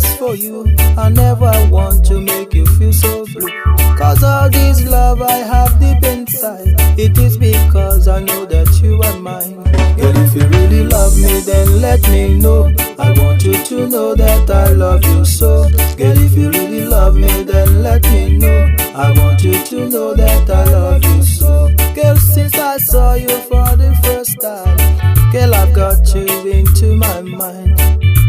just for you. I never want to make you feel so blue. Cause all this love I have deep inside, it is because I know that you are mine. Girl, if you really love me, then let me know. I want you to know that I love you so. Girl, if you really love me, then let me know. I want you to know that I love you so. Girl, since I saw you for the first time, girl, I've got you into my mind,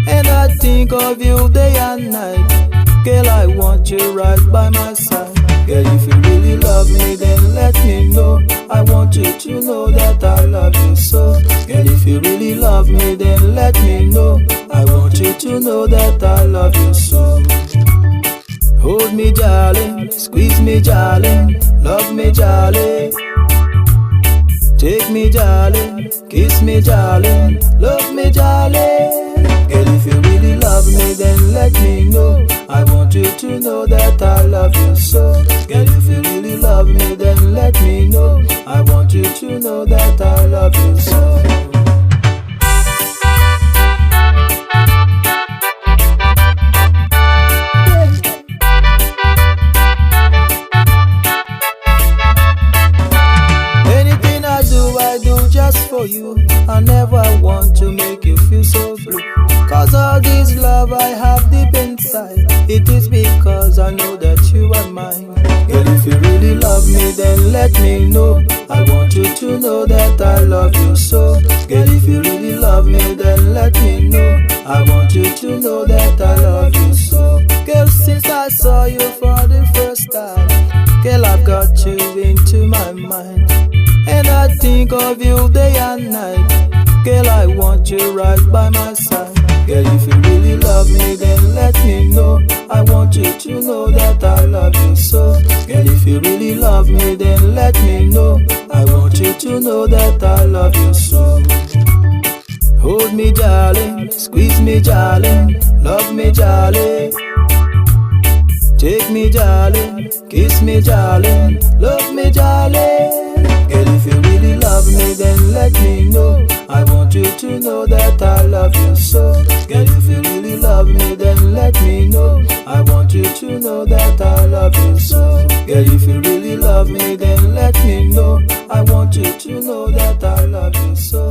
and I think of you day and night. Girl, I want you right by my side. Girl, if you really love me, then let me know. I want you to know that I love you so. Girl, if you really love me, then let me know. I want you to know that I love you so. Hold me, darling, squeeze me, darling, love me, darling. Take me, darling, kiss me, darling, love me, darling. Girl, if you really love me, then let me know. I want you to know that I love you so. Girl, if you really love me, then let me know. I want you to know that I love you so. Just for you, I never want to make you feel so blue. Cause all this love I have deep inside, it is because I know that you are mine. Girl, if you really love me, then let me know. I want you to know that I love you so. Girl, if you really love me, then let me know. I want you to know that I love you so. Girl, since I saw you for the first time, girl, I've got you into my mind, and I think of you day and night. Girl, I want you right by my side. Girl, if you really love me, then let me know. I want you to know that I love you so. Girl, if you really love me, then let me know. I want you to know that I love you so. Hold me, darling, squeeze me, darling, love me, darling. Take me, darling, kiss me, darling, love me, darling. Girl, if you really love me, then let me know. I want you to know that I love you so. Girl, if you really love me, then let me know. I want you to know that I love you so. Girl, if you really love me, then let me know. I want you to know that I love you so.